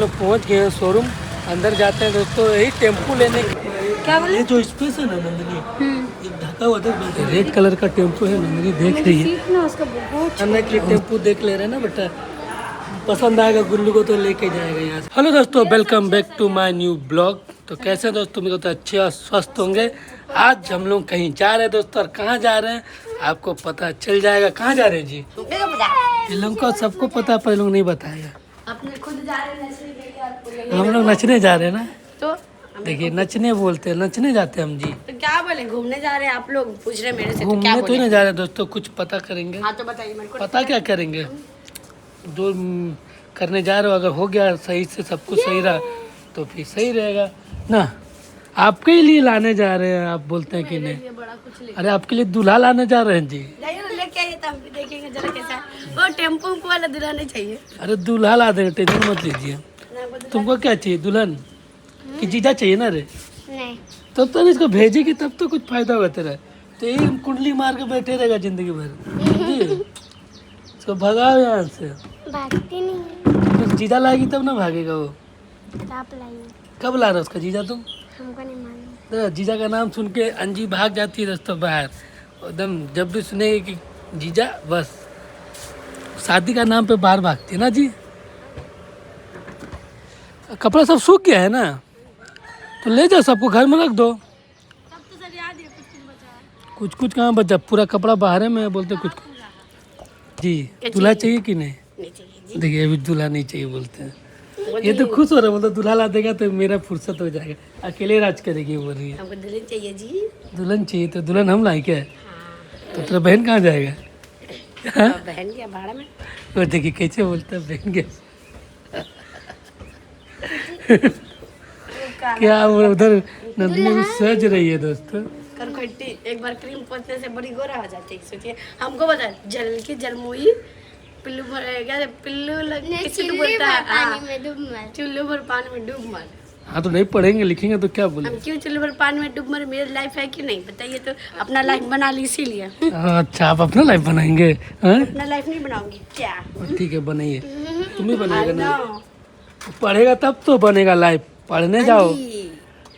लोग पहुंच गए हैं शोरूम, अंदर जाते हैं दोस्तों। यही टेम्पो लेने क्या बोले? ये जो स्पेस है ना नंदिनी, ये ढका हुआ था, रेड कलर का टेम्पो है। नंदिनी देख रही है, ना उसका बहुत अन्ना के टेम्पो देख ले रहे हैं ना बेटा, पसंद आएगा गुल्लू को तो लेके जाएगा यहाँ से। हेलो दोस्तों, welcome back to my new blog. तो कैसे हैं दोस्तों, मेरे को तो अच्छे और स्वस्थ होंगे। आज हम लोग कहीं जा रहे हैं दोस्तों, और कहाँ जा रहे हैं आपको पता चल जाएगा। कहाँ जा रहे हैं जी, ये लोग को सबको पता, पर लोग नहीं बताएगा। अपने खुद जा रहे हैं, हम लोग नचने जा रहे हैं ना, तो देखिए नचने बोलते हैं, नचने जाते हैं हम जी। तो क्या बोले, घूमने जा रहे हैं? आप लोग पूछ रहे मेरे से, तो क्या घूमने तो बोले? नहीं जा रहे दोस्तों, कुछ पता करेंगे। हाँ तो बताइए मेरे को। पता क्या करेंगे, जो करने जा रहे हो, अगर हो गया सही से, सब कुछ सही रहा तो फिर सही रहेगा ना। आपके ही लिए लाने जा रहे हैं, आप बोलते हैं कि नहीं। ये बड़ा कुछ ले अरे आपके लिए दूल्हा लाने जा रहे हैं जी। लेके आइए, तब भी देखेंगे जरा कैसा है। वो टेम्पो वाला दूल्हा नहीं चाहिए अरे दूल्हा ला देंगे, टेंशन मत लीजिए। तुमको क्या चाहिए, दुल्हन कि जीजा चाहिए ना? रे नहीं, तब तो इसको भेजेगी, तब तो कुछ फायदा होगा तेरा। तो यही कुंडली मार के बैठे रहेगा जिंदगी भर जी। इसको भगाओ यहाँ से। भागती नहीं, कुछ जीजा लाएगी तब ना भागेगा वो। आप लाइए। कब ला रहा उसका जीजा तुम? हमको नहीं मालूम। तो जीजा का नाम सुन के अंजी भाग जाती है दोस्तों बाहर एकदम। जब भी सुनेगी कि जीजा, बस शादी का नाम पे बाहर भागती है ना जी। कपड़ा सब सूख गया है ना, तो ले जाओ, सबको घर में रख दो। सब तो सर याद है, कुछ बचा। कुछ कुछ कहाँ बचा, पूरा कपड़ा बाहर में बोलते कुछ जी। दूल्हा चाहिए कि नहीं? नहीं चाहिए। देखिए अभी दूल्हा नहीं चाहिए बोलते हैं। ये तो खुश हो रहा है, बोलते दूल्हा ला देगा तो मेरा फुर्सत हो जाएगा, अकेले राज करेगी बोल रही है। हमको दुल्हन चाहिए जी। दुल्हन चाहिए तो दुल्हन हम लाए क्या? तो तेरा बहन कहाँ जाएगा? हाँ? बहन क्या भाड़ा में? वो देखिए कैसे बोलता है बहन के। क्या वो उधर नंदिनी भी सज रही है दोस्तों। करखट्टी एक बार क्रीम पोतने से बड़ी गोरा हो जाती है। सोचिए, हमको बता, जल की जलमुई पिल्लू क्या पिल्लू किसी को बोलता है, पानी में डूब मर, चुल्लू भर पानी में डूब मर। हाँ तो नहीं पढ़ेंगे लिखेंगे तो क्या बोले। हम क्यों चुल्लू भर पानी में डूब मर? मेरी लाइफ है कि नहीं बताइए? तो अपना लाइफ बना ली इसीलिए। अच्छा आप अपना लाइफ बनाएंगे? हाँ अपना लाइफ नहीं बनाऊंगी क्या? ठीक है बनाइए, तुम ही बनाएगा ना। पढ़ेगा तब तो बनेगा लाइफ। पढ़ने जाओ,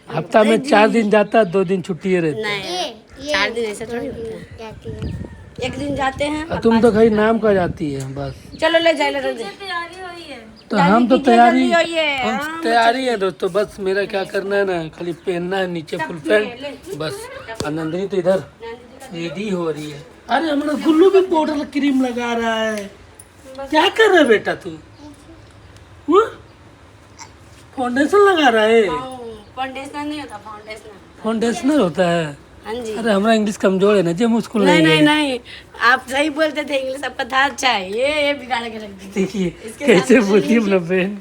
हफ्ता में 4 दिन जाता, 2 दिन छुट्टी रहती। नहीं, 4 दिन ऐसे थोड़ी होता है, एक दिन जाते हैं। तुम तो कहीं नाम का जाती है बस। चलो ले जाए, तैयारी हुई है तो हम तो तैयारी, है। हम तैयारी है दोस्तों। बस मेरा क्या करना है ना, खाली पहनना है नीचे फुल पैंट बस। और नंदिनी तो इधर रेडी हो रही है। अरे हमारा गुल्लू भी पाउडर क्रीम लगा रहा है। क्या कर रहा है बेटा तू? फाउंडेशन लगा रहा है? फाउंडेशन नहीं होता, फाउंडेशनर होता है। हाँ जी। अरे हमारा इंग्लिश कमजोर है ना जी, मुश्किल नहीं नहीं नहीं है। नहीं, आप सही बोलते थे, इंग्लिश आपका था अच्छा है। ये बिगाड़ के रख दी। देखिए कैसे बोलती है अपना बहन,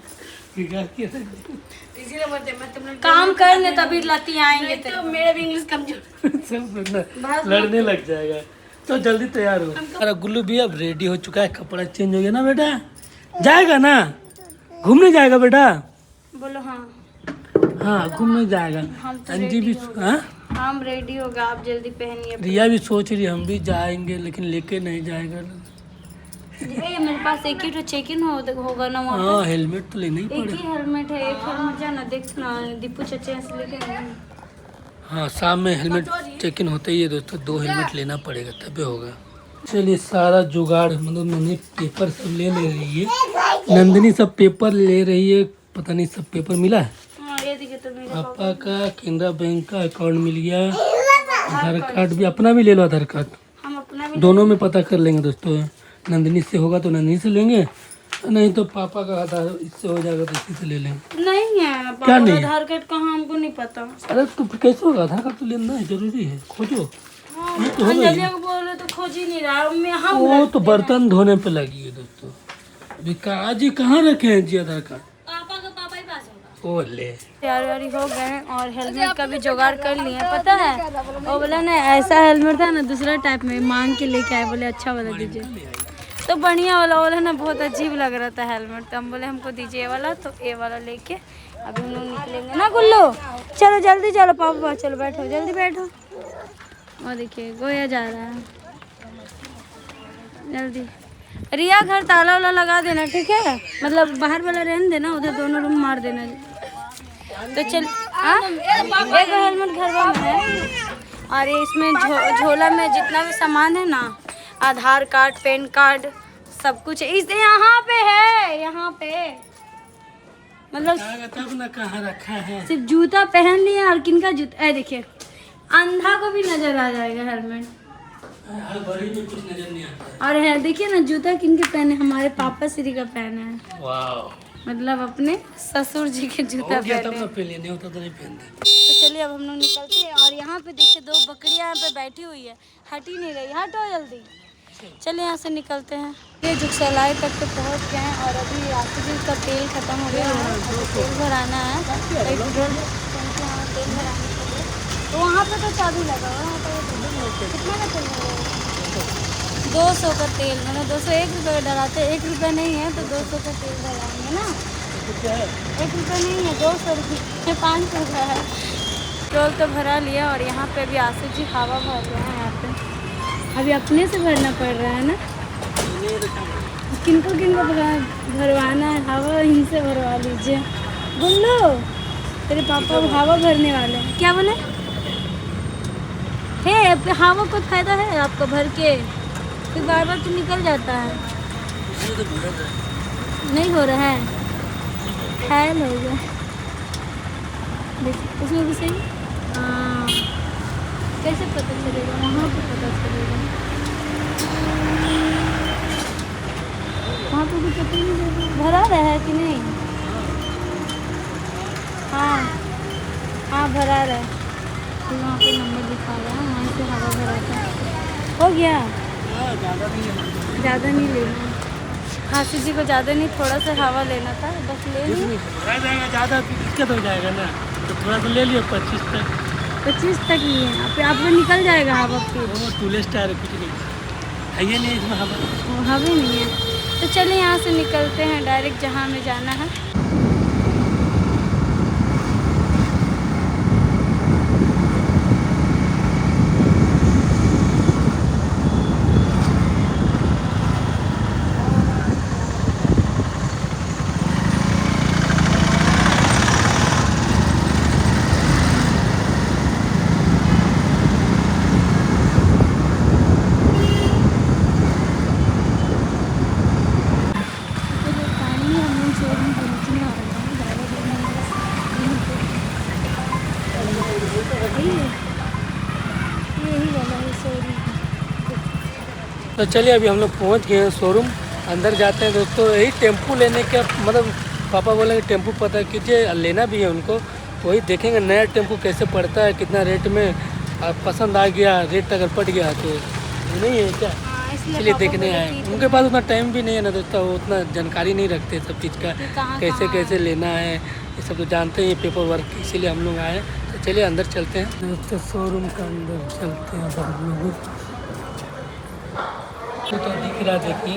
बिगाड़ के रख दी। इसीलिए बोलते हैं, मैं तुम लोग काम कर ले तभी लाती आएंगे। तो मेरे भी इंग्लिश कमजोर। सब ना लड़ने लग जाएगा। तो जल्दी तैयार हो। अरे गुल्लू भी अब रेडी हो चुका है, कपड़ा चेंज हो गया ना बेटा। जाएगा ना, घूमने जाएगा बेटा? बोलो हाँ। हाँ घूमने जाएगा। अंजी भी, हाँ हम रेडी होगा, आप जल्दी पहनिए। रिया भी सोच रही हम भी जाएंगे, लेकिन लेके नहीं जाएगा। मेरे पास एक ही तो चेक इन होगा ना वहाँ हाँ हेलमेट तो लेना ही पे। एक पड़ेगा। ही हेलमेट है, एक हेलमेट जाना देखना दीपू चचे से लेके आएंगे। हाँ शाम में हेलमेट चेक इन होता ही है दोस्तों, 2 हेलमेट लेना पड़ेगा तभी होगा। चलिए सारा जुगाड़, मतलब नंदिनी पेपर सब ले रही है। नंदिनी सब पेपर ले रही है, पता नहीं सब पेपर मिला है। हाँ ये देखिए, तो मेरे पापा का केनरा बैंक का अकाउंट मिल गया, आधार कार्ड भी, अपना भी ले लो आधार कार्ड। हम अपना भी दोनों में पता कर लेंगे दोस्तों। नंदिनी से होगा तो नंदिनी से लेंगे, नहीं तो पापा का आधार इससे हो जाएगा तो इसी से ले लेंगे। नहीं है क्या नहीं है? आधार कार्ड कहाँ, हमको नहीं पता। अरे तो फिर कैसे होगा? आधार कार्ड तो लेना है, जरूरी है, खोजो। ये तो होगा ही। को बोल रहे तो खोज ही नहीं रहा। हम वो तो बर्तन धोने पे लगी है दोस्तों। अभी जी कहाँ रखे हैं जी आधार कार्ड? पापा का पापा ही पास होगा। ओ ले, तैयारी हो गए हैं और हेलमेट का भी जुगाड़ कर लिए, पता है। वो बोला ना ऐसा हेलमेट था ना, दूसरा टाइप में मांग के लेके आए, बोले अच्छा वाला दीजिए। तो बढ़िया वाला बोला ना, बहुत अजीब लग रहा था हेलमेट, तो हम बोले हमको दीजिए ये वाला, तो ये वाला लेके अभी हम लोग निकलेंगे ना। गुल्लू चलो जल्दी चलो, पापा चलो बैठो, जल्दी बैठो। और देखिए गोया जा रहा है जल्दी। रिया घर ताला वाला लगा देना, ठीक है? मतलब बाहर वाला रहने देना, उधर दोनों रूम मार देना। तो चल एक हेलमेट घर में है, और ये इसमें झोला में जितना भी सामान है ना, आधार कार्ड, पैन कार्ड, सब कुछ इस यहाँ पे है। यहाँ पे मतलब तब ना कहाँ रखा है। सिर्फ जूता पहन लिया, और किनका जूता देखिए, अंधा को भी नजर आ जाएगा हेलमेट। हर बड़ी में कुछ नजर नहीं आता। और है देखिए ना, जूता किनके पहने, हमारे पापा श्री का पहना है। वाह, मतलब अपने ससुर जी के जूता तब पहने। ना पहले नहीं होता तो नहीं पहनते। तो चलिए अब हम लोग निकलते हैं। और यहाँ पे देखिए 2 बकरियाँ यहाँ पे बैठी हुई है, हट ही नहीं रही। हटो जल्दी, चलिए यहाँ से निकलते हैं। ये जुगसलाई तक तो पहुँच गए हैं, और अभी आखिरी का तेल खत्म हो गया है, अभी तेल भराना है। एक पेट्रोल तेल भराने के लिए, तो वहाँ पे तो चाबी लगा हुआ है। वहाँ पर कितना का तेल लगा 200 का तेल, मैंने 201 रुपये का डलाते। 1 रुपये नहीं है तो 200 का तेल डलाएंगे ना। 1 रुपये नहीं है, 200 रुपये, 5 रुपये है। पेट्रोल तो भरा लिया, और यहाँ पे अभी आशु जी हवा भर रहे हैं। यहाँ पे अभी अपने से भरना पड़ रहा है ना, किनको भरवाना है हवा, इनसे भरवा लीजिए। गुल्लू, तेरे पापा हवा भरने वाले हैं। क्या बोले? है हवा को फायदा है आपको भर के, फिर बार बार तो निकल जाता है। नहीं हो रहा है, फैल हो गया। देखिए उसमें भी सही। हाँ, कैसे पता चलेगा? वहाँ पे पता चलेगा, वहाँ पे भी पता नहीं चलेगा भरा रहा है कि नहीं। हाँ हाँ, भरा रहा है। तो वहाँ पे नंबर दिखा रहा है, वहाँ से हवा भरा था। हो गया, ज़्यादा नहीं लेना। आशु जी को ज़्यादा नहीं, थोड़ा सा हवा लेना था, बस ले लिया। ज़्यादा दिक्कत हो जाएगा ना, तो थोड़ा तो ले लियो। 25 तक 25 तक ही है, आप में निकल जाएगा हवा। फिर वो टूलेस्ट टायर कुछ नहीं है, ये नहीं इसमें हवा, हवा नहीं है। तो चलिए यहाँ से निकलते हैं डायरेक्ट जहाँ हमें जाना है। तो चलिए अभी हम लोग पहुँच गए हैं शोरूम। अंदर जाते हैं दोस्तों। यही टेम्पू लेने का मतलब पापा बोले कि टेम्पू पता कीजिए, लेना भी है उनको। वही देखेंगे नया टेम्पू कैसे पड़ता है, कितना रेट में, पसंद आ गया, रेट अगर पड़ गया तो नहीं है क्या, इसलिए देखने आए। उनके पास उतना टाइम भी नहीं है ना दोस्तों, वो उतना जानकारी नहीं रखते सब चीज़ का, कैसे कैसे लेना है, ये सब तो जानते हैं पेपर वर्क, इसीलिए हम लोग आए। तो चलिए अंदर चलते हैं दोस्तों, शोरूम का अंदर चलते हैं हम लोग। तो दिख रहा देखिए,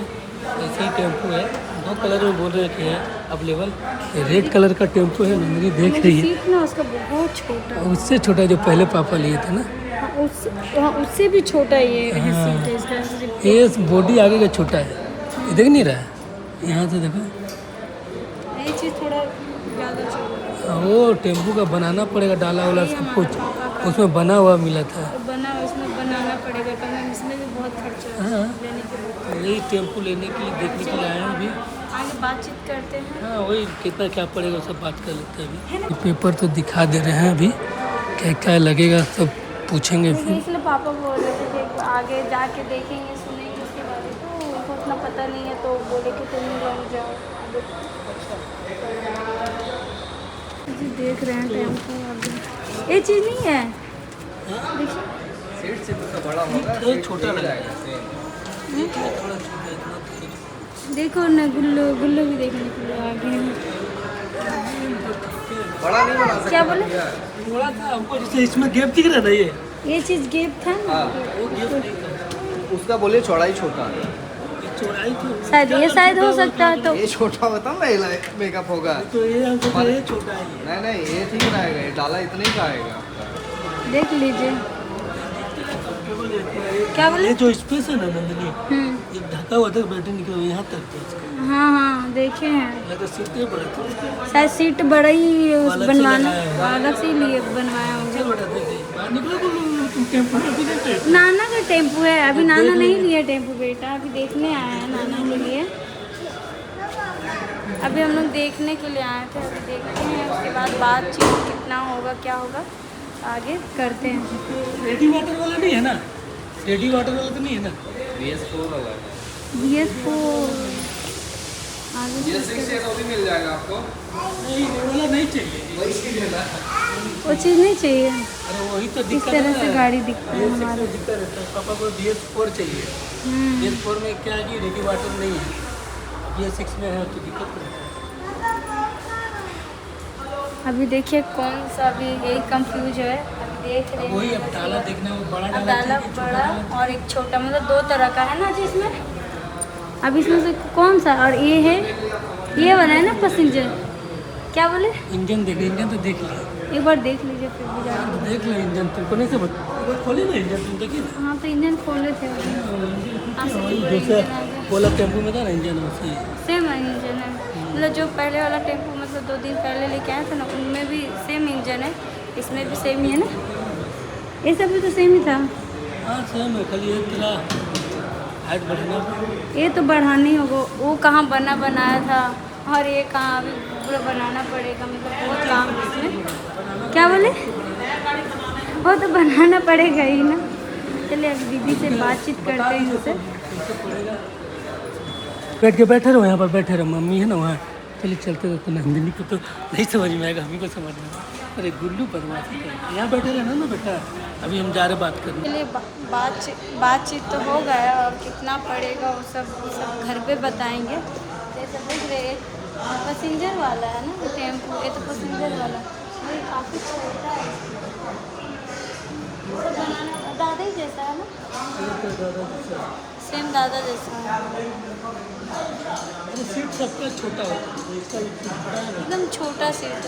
ऐसे ही टेम्पू है, 2 कलर में बोल रहे थे अवेलेबल। रेड कलर का टेम्पू है, नंदनी देख रही है। सीट ना उसका बहुत छोटा, उससे छोटा जो पहले पापा लिए थे ना, उससे भी छोटा ये सीट है इसका। ये बॉडी आगे का छोटा है, ये देख नहीं रहा है, यहाँ से देखो। ये चीज़ थोड़ा ज़्यादा छोटा, वो टेम्पू का बनाना पड़ेगा, डाला वाला सब कुछ उसमें बना हुआ मिला था। बना उसमें बनाना पड़ेगा, कम इसमें भी बहुत खर्चा है लेने के लिए। यही टेम्पू लेने के लिए, देखने के लिए आए हैं अभी। आगे बातचीत करते हैं। हाँ, वही कितना क्या पड़ेगा सब बात कर लेते हैं अभी। पेपर तो दिखा दे रहे हैं अभी, क्या क्या लगेगा सब पूछेंगे फिर। इसलिए पापा बोल रहे थे कि आगे जाके देखेंगे, सुनेंगे उसके बारे में, तो उनको उतना पता नहीं है, तो बोले कि तुम लोग जाओ। जी देख रहे हैं टेम्पो, अभी ये चीज़ नहीं है, सीट से तो बड़ा होगा, छोटा लगा है। देखो ना, गुल्लू गुल्लू भी देखने के लिए आ गए हैं। बड़ा नहीं बना सकते। क्या बोले? थोड़ा था हमको, जैसे इसमें गैप दिख रहा था, ये चीज़ गैप था ना, उसका बोले चौड़ाई छोटा है, चौड़ाई तो शायद ये शायद हो सकता है। तो ये छोटा होता ना मेकअप होगा, तो ये छोटा है। नहीं ये ठीक रहेगा, ये डाला इतने का आएगा। देख लीजिए। क्या बोले? ये जो स्पेस है ना नंदनी, एक ढका हुआ था बैटरी निकला हुआ यहाँ तक था इसका। हाँ हाँ देखे हैं, लगा सीटें बड़ा था। शायद सीट बड़ा ही अलग से बनवाना लगाया है। अलग से लिए बनवाया होंगे। चल बेटा देख देख बाहर निकलो बोलो तुम टेम्पो में भी नहीं बैठे। नाना का टेम्पो है, अभी देख नाना नहीं लीजिए। लिया टेम्पो बेटा, अभी देखने आया है नाना के लिए। अभी हम लोग देखने के लिए आए थे, अभी देखते हैं उसके बाद बातचीत कितना होगा क्या होगा आगे करते हैं। रेडी वाटर वाला नहीं है ना? रेडी वाटर वाला तो नहीं है ना? BS4 होगा। BS4 आगे BS6 है तो भी मिल जाएगा आपको। नहीं वो वाला नहीं चाहिए। वही चीज़ है ना। वो चीज़ नहीं चाहिए। अरे वही तो इस दिक्कत तरह है से ना। गाड़ी दिखता है BS6 हमारा। में दिक्कत रहता है। पापा को BS4 चाहिए। BS4 में क्या है कि रेडी वाटर नहीं है, BS6 में है तो दिक्कत है। अभी देखिए कौन सा, अभी यही कंफ्यूज है, अभी देख रहे वही हैं। अब डाला देखना वो बड़ा अब डाला डाला चाहिए कि छोटा बड़ा डाला और एक छोटा, मतलब दो तरह का है ना जी इसमें। अब इसमें से कौन सा, और ये है ये वाला है ना पैसेंजर, क्या बोले, इंजन देख, इंजन तो देख लिया। एक बार देख लीजिए फिर भी जाके। तो देख लो इंजन, तुमको नहीं से एक बार खोले ना इंजन, तुम देखिए ना। हाँ तो इंजन खोले थे हाँ, से वही पूरा दूसरा इंजन आ गया। ओला टेम्पो में था ना इंजन वैसे ही। सेम इंजन है, मतलब जो पहले वाला टेम्पो मतलब 2 दिन पहले लेके आया था ना, उनमें भी सेम इंजन है, इसमें भी सेम ही है ना, ये सब भी तो सेम ही था। हाँ सेम है, खाली एक तेरा हाइट बढ़ना। ये तो बढ़ाना ही होगा, वो कहाँ बनाया था और ये कहाँ अभी पूरा बनाना पड़ेगा, मतलब बहुत काम है इसमें। क्या बोले, वो तो बनाना पड़ेगा ही ना। चलिए अब दीदी से बातचीत करते हैं उनसे। बैठ के बैठे रहो, यहाँ पर बैठे रहो, मम्मी है ना वहाँ। चलिए चलते रहते ना, हिंदी को तो नहीं समझ में आएगा, हमें को समझ में आएगा। अरे गुल्लू बदमाशी कर, यहाँ बैठे रहना ना बेटा, अभी हम जा रहे बात करने। चलिए बातचीत तो हो गया, और कितना पड़ेगा वो सब घर पे बताएंगे। ये सब देख रहे पैसेंजर वाला है ना ये टेम्पो, ये तो पैसेंजर वाला, ये काफ़ी छोटा है। सब बनाना दादा ही जैसा है ना, सेम दादा जैसा है, सीट सबका छोटा होता है, इसका भी सीट बड़ा है ना। एकदम छोटा सीट।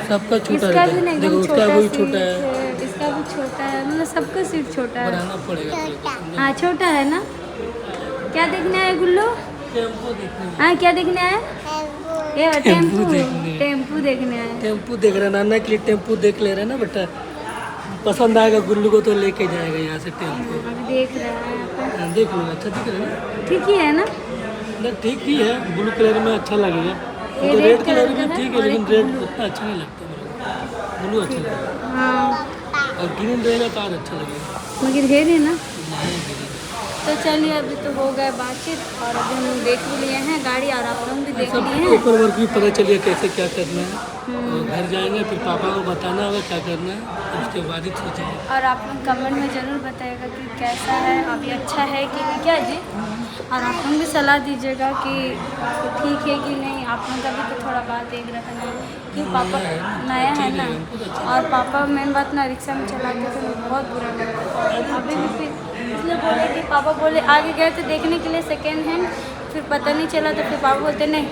सबका छोटा इसका रहता भी है, नहीं, देखो एकदम उसका छोटा वही सीट छोटा है। है, इसका भी छोटा है, मतलब सबका सीट छोटा है। बनाना पड़ेगा पहले तो, समझे? हाँ छोटा है ना। क्या देखने आए गुल्लू? टेम्पो देखने, हाँ क्या देखने आए? ये टेम्पू टेम्पू देखने। टेम्पू देखने आए। टेम्पू देख रहे, नाना के लिए टेम्पू देख ले रहे ना बेटा, पसंद आएगा गुल्लू को तो लेके जाएगा यहाँ से टेम्पो। अभी देख रहे हैं यहाँ पे, देख लो अच्छा दिख रहा है ना, ठीक ही है ना। मतलब ठीक ही है, ब्लू कलर में अच्छा लगेगा। ये तो रेड रेड कलर कलर भी का है ठीक है, और लेकिन एक रेड ब्लू। उतना अच्छा नहीं लगता मेरे को, ब्लू अच्छा लगेगा। हाँ और ग्रीन रहेगा तो और अच्छा लगेगा। मगर है नहीं ना। नहीं ग्रीन। तो चलिए अभी तो हो गया बातचीत, और अभी हम लोग देख भी लिए हैं गाड़ी, और आप लोग भी देख सब लिए हैं। पेपर वर्क भी पता चलिए कैसे क्या करना है, और घर जाएंगे फिर पापा को बताना होगा क्या करना है, फिर उसके बाद ही सोचेंगे। और आप लोग कमेंट में ज़रूर बताइएगा कि कैसा है, अभी अच्छा है कि नहीं, क्या जी। और आप लोग भी सलाह दीजिएगा कि ठीक है कि नहीं। आप लोग का भी तो थोड़ा बात देख रखना है कि पापा नया है ना, और पापा मेन बात ना रिक्शा में चलाते थे, बहुत बुरा लगता है। अभी भी फिर इसलिए बोले कि पापा बोले, आगे गए थे देखने के लिए सेकेंड हैंड, फिर पता नहीं चला, तो फिर पापा बोलते नहीं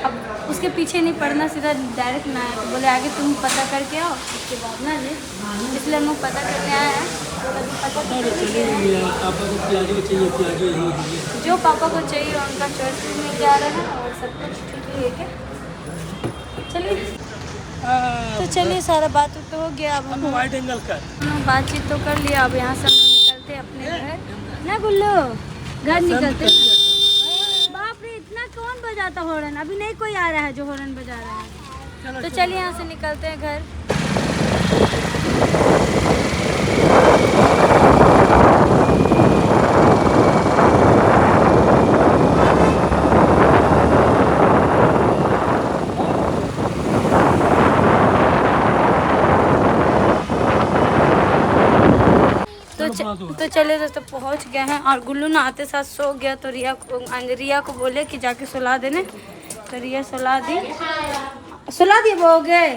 अब उसके पीछे नहीं पड़ना, सीधा डायरेक्ट ना आए, तो बोले आगे तुम पता करके आओ उसके बाद ना जी। इसलिए हम लोग पता करने आए हैं, अभी पता अरे चलिए पापा को प्याजो चाहिए, प्याजो यही है। जो पापा को चाहिए उनका चॉइस में क्या रहा है, और सब कुछ ठीक ही है क्या। चलिए तो चलिए सारा बात तो हो गया, अब हम लोग वाइड एंगल का बातचीत तो कर लिया, अब यहाँ से हम निकलते हैं अपने घर ना गुल्लू, घर निकलते हैं। बाप रे इतना कौन बजाता हॉर्न, अभी नहीं कोई आ रहा है जो हॉर्न बजा रहा है। तो चलिए यहाँ से निकलते हैं घर। तो चले दोस्तों पहुंच गए हैं, और गुल्लू ना आते साथ सो गया, तो रिया को बोले कि जाके सुला देने, तो रिया सुला दिए हो गए।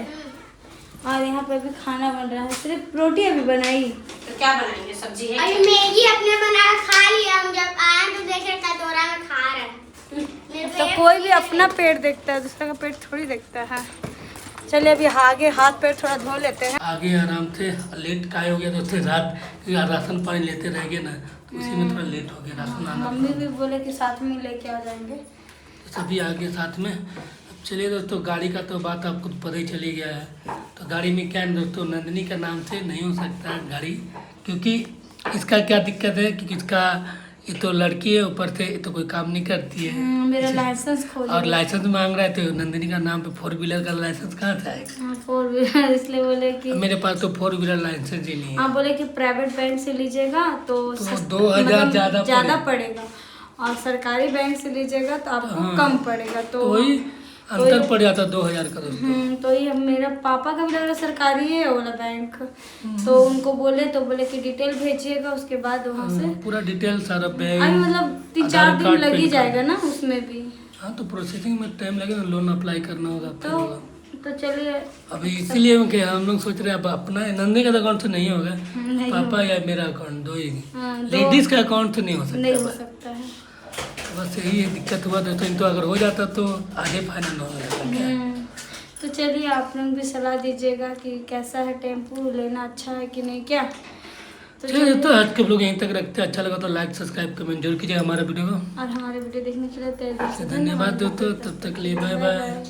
और यहाँ पे भी खाना बन रहा है, सिर्फ रोटी अभी बनाई, तो क्या बनाएंगे, सब्जी है? अभी मैगी अपने बना खा लिया, हम जब आए तो देखे कटोरा में खा रहे हैं। तो कोई भी अपना पेट देखता है, दूसरा का पेट थोड़ी देखता है। चलिए अभी आगे हाथ पैर थोड़ा धो लेते हैं। आगे आराम से लेट काय हो गया दोस्तों रात, राशन पानी लेते रह गए ना, तो उसी में थोड़ा लेट हो गया राशन आना। मम्मी भी बोले कि साथ में लेके आ जाएंगे। तो सभी आगे साथ में। अब चलिए दोस्तों, गाड़ी का तो बात आपको पता ही चली गया है। तो गाड़ी में क्या है दोस्तों, नंदिनी का नाम से नहीं हो सकता है गाड़ी, क्योंकि इसका क्या दिक्कत है, क्योंकि इसका ये तो लड़की है, ऊपर से ये तो कोई काम नहीं करती है। मेरा लाइसेंस खो और लाइसेंस मांग रहे थे, नंदिनी का नाम पे 4 व्हीलर का लाइसेंस कहाँ से आएगा? 4 व्हीलर, इसलिए बोले कि मेरे पास तो 4 व्हीलर लाइसेंस ही नहीं है। हाँ, बोले कि प्राइवेट बैंक से लीजिएगा तो 2000 ज़्यादा पड़ेगा, और सरकारी बैंक से लीजिएगा तो आपको कम पड़ेगा। तो वही अंतर पड़ जाता 2000 का दोस्तों। तो ये मेरा पापा का भी लग रहा सरकारी है वाला बैंक, तो उनको बोले कि डिटेल भेजिएगा, उसके बाद वहाँ से पूरा डिटेल सारा बैंक, अभी मतलब 3-4 दिन लग ही जाएगा ना उसमें भी। हाँ, तो प्रोसेसिंग में टाइम लगेगा, लोन अप्लाई करना होगा तो चलिए अभी, इसीलिए कि हम लोग सोच रहे हैं अब अपना नंदनी का अकाउंट से नहीं होगा, पापा या मेरा अकाउंट दो ही, लेडीज का अकाउंट से नहीं हो सकता है। बस यही दिक्कत हुआ दोस्तों। तो अगर हो जाता तो आगे फाइनल हो जाता। तो चलिए आप लोग भी सलाह दीजिएगा कि कैसा है, टेम्पू लेना अच्छा है कि नहीं, क्या? तो चलिए तो आज के लोग यहीं तक रखते हैं। अच्छा लगा तो लाइक सब्सक्राइब कमेंट जरूर कीजिएगा हमारे वीडियो को, और हमारे वीडियो देखने के लिए धन्यवाद दोस्तों। तब तक के लिए बाय बाय।